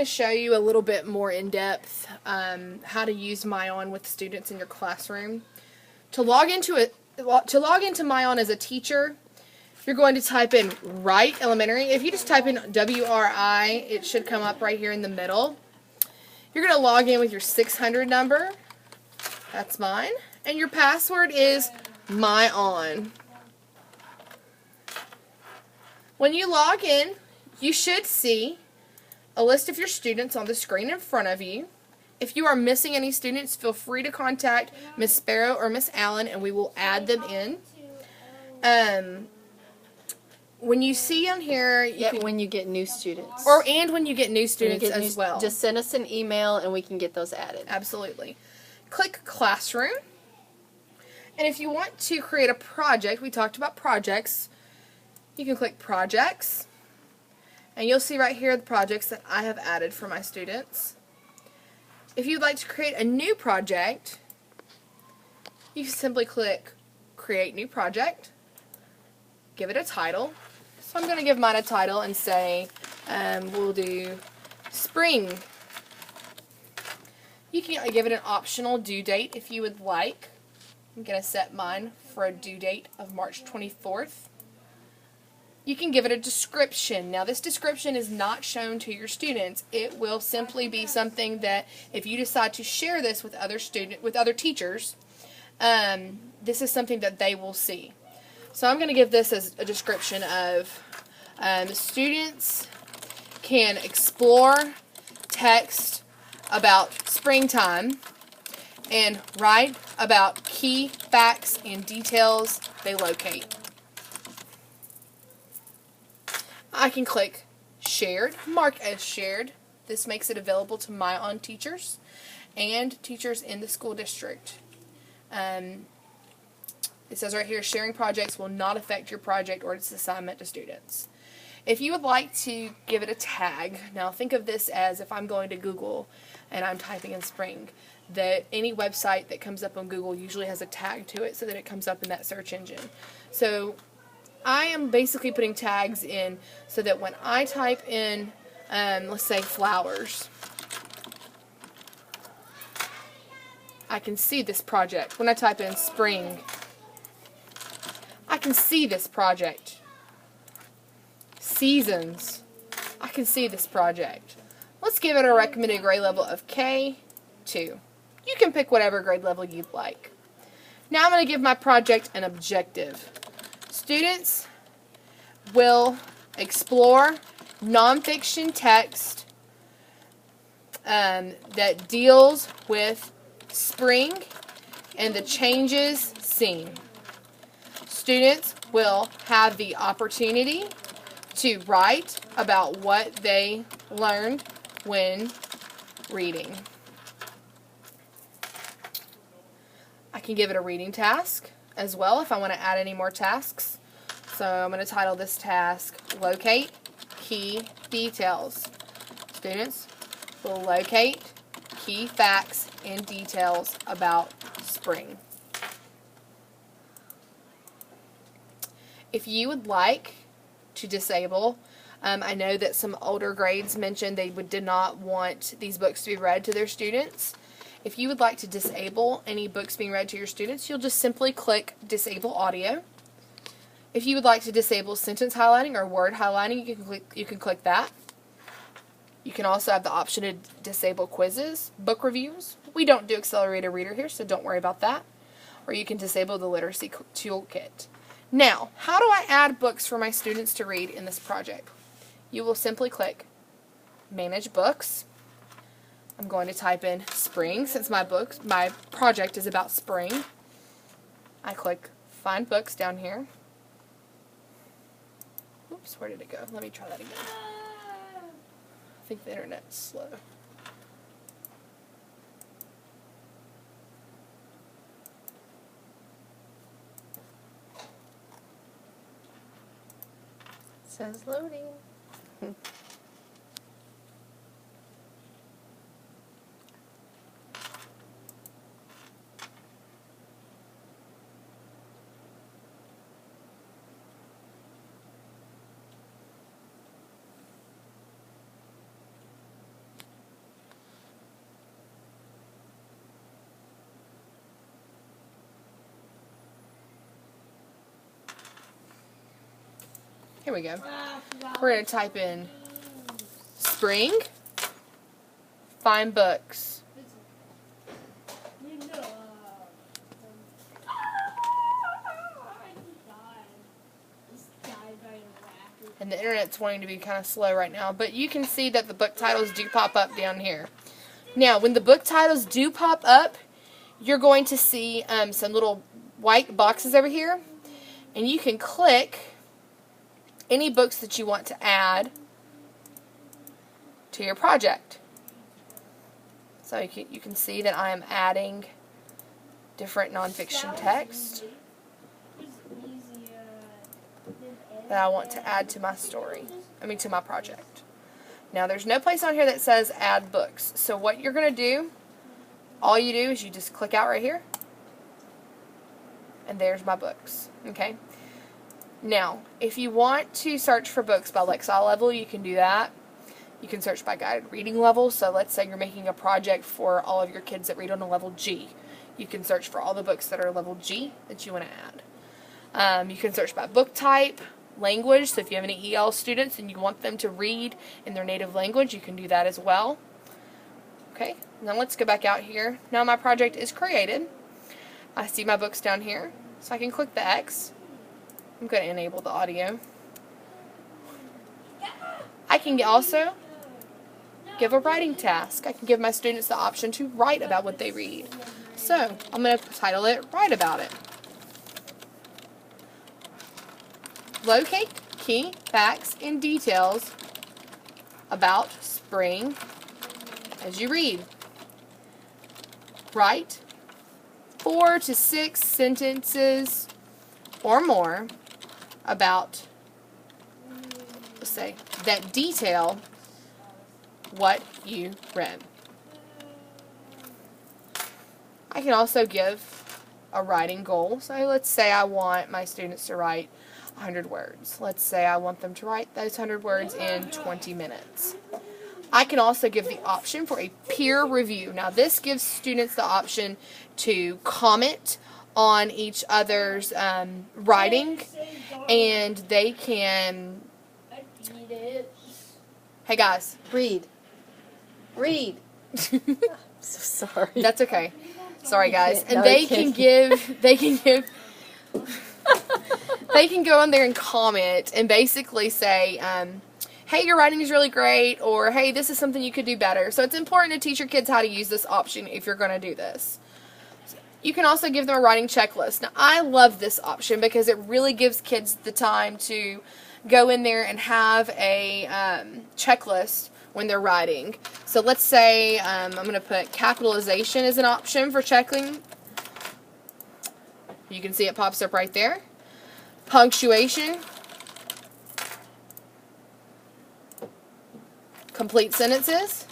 to show you a little bit more in depth how to use MyOn with students in your classroom. To log into MyOn as a teacher, you're going to type in Wright Elementary. If you just type in WRI, it should come up right here in the middle. You're going to log in with your 600 number. That's mine. And your password is MyOn. When you log in, you should see a list of your students on the screen in front of you. If you are missing any students, feel free to contact Miss Sparrow or Miss Allen and we will add them in. When you see on here, when you get new students. And when you get new students as well. Just send us an email and we can get those added. Absolutely. Click Classroom. And if you want to create a project, we talked about projects, you can click Projects. And you'll see right here the projects that I have added for my students. If you'd like to create a new project, you simply click Create New Project. Give it a title. So I'm going to give mine a title and say we'll do Spring. You can give it an optional due date if you would like. I'm going to set mine for a due date of March 24th. You can give it a description. Now this description is not shown to your students. It will simply be something that if you decide to share this with other teachers, this is something that they will see. So I'm going to give this as a description of students can explore text about springtime and write about key facts and details they locate. I can click Shared, mark as shared. This makes it available to MyOn teachers and teachers in the school district. It says right here, sharing projects will not affect your project or its assignment to students. If you would like to give it a tag, now think of this as if I'm going to Google and I'm typing in spring, that any website that comes up on Google usually has a tag to it so that it comes up in that search engine. So I am basically putting tags in so that when I type in, let's say flowers, I can see this project. When I type in spring, I can see this project. Seasons, I can see this project. Let's give it a recommended grade level of K2. You can pick whatever grade level you'd like. Now I'm going to give my project an objective. Students will explore nonfiction text that deals with spring and the changes seen. Students will have the opportunity to write about what they learned when reading. I can give it a reading task as well if I want to add any more tasks. So I'm going to title this task Locate Key Details. Students will locate key facts and details about spring. If you would like to disable, I know that some older grades mentioned they did not want these books to be read to their students. If you would like to disable any books being read to your students, you'll just simply click Disable Audio. If you would like to disable sentence highlighting or word highlighting, you can click that. You can also have the option to disable quizzes, book reviews. We don't do accelerated reader here, so don't worry about that. Or you can disable the literacy toolkit. Now, how do I add books for my students to read in this project? You will simply click Manage Books. I'm going to type in spring since my project is about spring. I click Find Books down here. Oops, where did it go? Let me try that again. I think the internet's slow. Says loading. Here we go. We're going to type in spring, find books. And the internet's wanting to be kind of slow right now, but you can see that the book titles do pop up down here. Now, when the book titles do pop up, you're going to see some little white boxes over here, and you can click any books that you want to add to your project. So you can see that I am adding different nonfiction text that I want to add to my story, to my project. Now, there's no place on here that says add books. So what you're going to do, all you do is you just click out right here, and there's my books. Okay. Now, if you want to search for books by Lexile level, you can do that. You can search by guided reading level. So let's say you're making a project for all of your kids that read on a level G. You can search for all the books that are level G that you want to add. You can search by book type, language. So if you have any EL students and you want them to read in their native language, you can do that as well. Okay, now let's go back out here. Now my project is created. I see my books down here, so I can click the X. I'm going to enable the audio. I can also give a writing task. I can give my students the option to write about what they read. So I'm going to title it Write About It. Locate key facts and details about spring as you read. Write 4 to 6 sentences or more about, let's say, that detail what you read. I can also give a writing goal. So let's say I want my students to write 100 words. Let's say I want them to write those 100 words in 20 minutes. I can also give the option for a peer review. Now this gives students the option to comment on each other's writing, and they can, hey guys, Read. So sorry. That's okay. Sorry guys. And they can give they can go on there and comment and basically say, hey, your writing is really great, or hey, this is something you could do better. So it's important to teach your kids how to use this option if you're going to do this. You can also give them a writing checklist. Now, I love this option because it really gives kids the time to go in there and have a checklist when they're writing. So let's say I'm going to put capitalization as an option for checking. You can see it pops up right there. Punctuation. Complete sentences.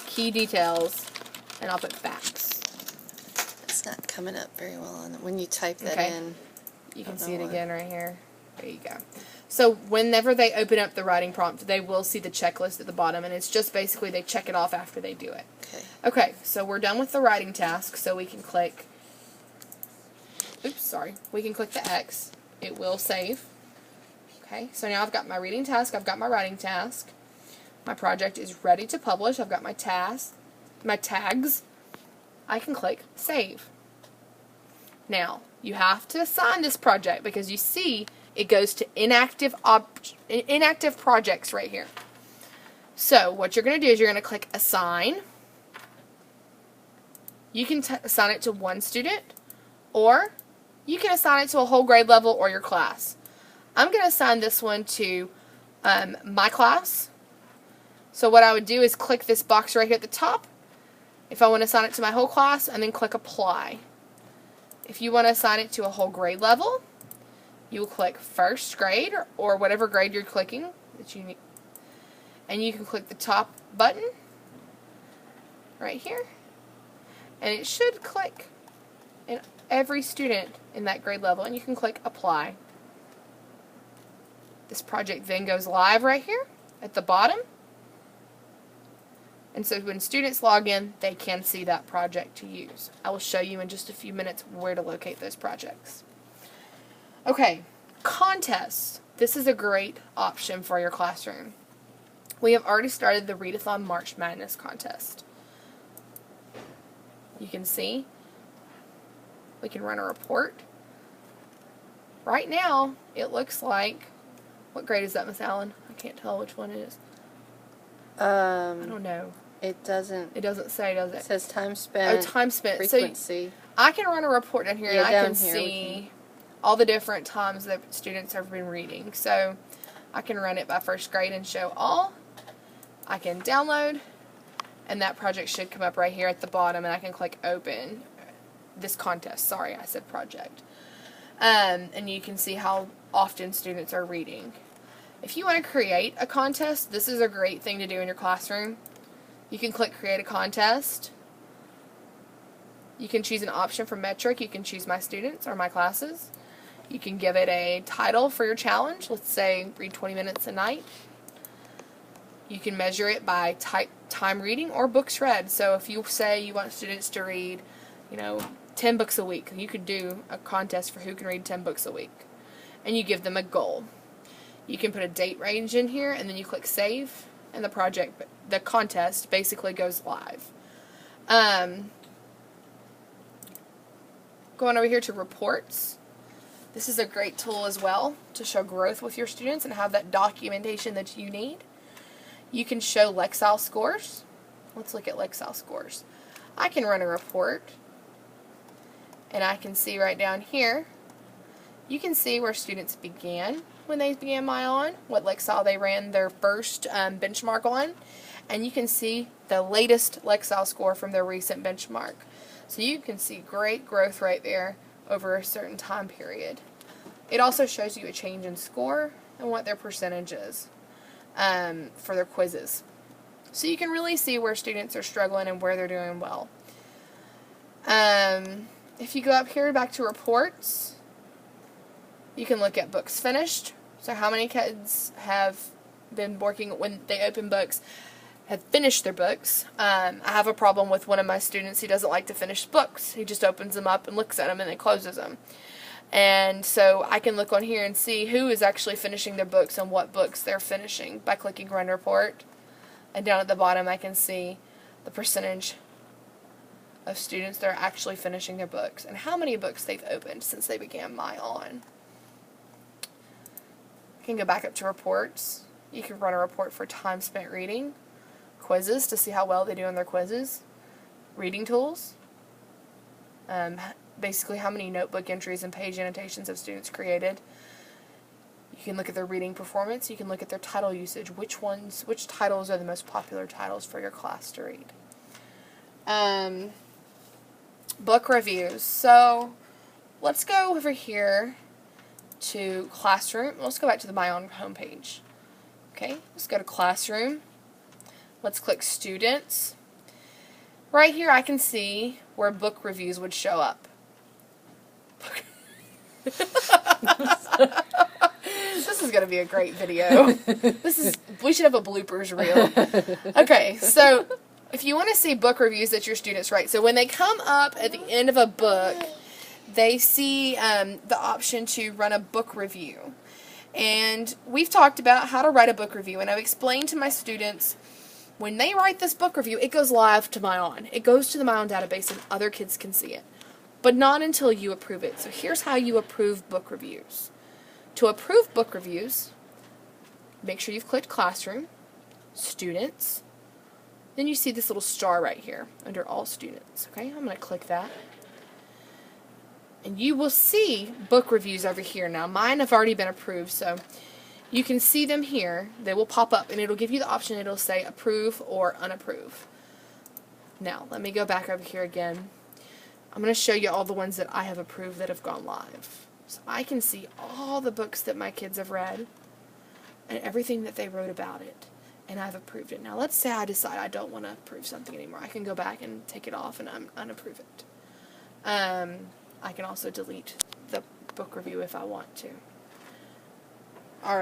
Key details. And I'll put facts. It's not coming up very well on when you type that in. You can see it again right here. There you go. So whenever they open up the writing prompt, they will see the checklist at the bottom, and it's just basically they check it off after they do it. Okay, so we're done with the writing task, so we can click, we can click the X. It will save. Okay, so now I've got my reading task, I've got my writing task. My project is ready to publish. I've got my tags. I can click Save. Now, you have to assign this project because you see it goes to inactive projects right here. So, what you're going to do is you're going to click Assign. You can assign it to one student, or you can assign it to a whole grade level or your class. I'm going to assign this one to my class. So what I would do is click this box right here at the top if I want to assign it to my whole class, and then click Apply. If you want to assign it to a whole grade level, you will click first grade or whatever grade you're clicking that you need. And you can click the top button right here, and it should click in every student in that grade level, and you can click Apply. This project then goes live right here at the bottom. And so when students log in, they can see that project to use. I will show you in just a few minutes where to locate those projects. Okay, contests. This is a great option for your classroom. We have already started the Readathon March Madness contest. You can see we can run a report. Right now, it looks like, what grade is that, Miss Allen? I can't tell which one it is. I don't know. It doesn't. It doesn't say, does it? It says time spent. Oh, time spent. Frequency. So I can run a report down here, Yeah, and I down can here see all the different times that students have been reading. So I can run it by first grade and show all. I can download, and that project should come up right here at the bottom, and I can click open this contest. Sorry, I said project. And you can see how often students are reading. If you want to create a contest, this is a great thing to do in your classroom. You can click create a contest. You can choose an option for metric. You can choose my students or my classes. You can give it a title for your challenge. Let's say read 20 minutes a night. You can measure it by time reading or books read. So if you say you want students to read, 10 books a week, you could do a contest for who can read 10 books a week. And you give them a goal. You can put a date range in here, and then you click save, and the contest basically goes live. Going over here to reports. This is a great tool as well to show growth with your students and have that documentation that you need. You can show Lexile scores. Let's look at Lexile scores. I can run a report, and I can see right down here, you can see where students began when they began MyOn, what Lexile they ran their first benchmark on, and you can see the latest Lexile score from their recent benchmark. So you can see great growth right there over a certain time period. It also shows you a change in score and what their percentage is for their quizzes. So you can really see where students are struggling and where they're doing well. If you go up here back to reports, you can look at books finished. So how many kids have been working when they open books, have finished their books. I have a problem with one of my students. He doesn't like to finish books. He just opens them up and looks at them and then closes them. And so I can look on here and see who is actually finishing their books and what books they're finishing by clicking Run Report. And down at the bottom I can see the percentage of students that are actually finishing their books and how many books they've opened since they began MyOn. You can go back up to reports. You can run a report for time spent reading, quizzes to see how well they do in their quizzes, reading tools, basically how many notebook entries and page annotations have students created. You can look at their reading performance. You can look at their title usage. Which titles are the most popular titles for your class to read? Book reviews. So let's go over here to Classroom. Let's go back to the MyOn homepage. Okay, let's go to Classroom. Let's click Students. Right here I can see where book reviews would show up. This is going to be a great video. We should have a bloopers reel. Okay, so if you want to see book reviews that your students write, so when they come up at the end of a book, they see the option to run a book review. And we've talked about how to write a book review, and I've explained to my students, when they write this book review, it goes live to MyOn. It goes to the MyOn database and other kids can see it. But not until you approve it. So here's how you approve book reviews. To approve book reviews, make sure you've clicked Classroom, Students. Then you see this little star right here under All Students. Okay, I'm going to click that. And you will see book reviews over here. Now mine have already been approved, so you can see them here. They will pop up and it'll give you the option. It'll say approve or unapprove. Now let me go back over here again. I'm going to show you all the ones that I have approved that have gone live. So I can see all the books that my kids have read and everything that they wrote about it. And I've approved it. Now let's say I decide I don't want to approve something anymore. I can go back and take it off and unapprove it. I can also delete the book review if I want to.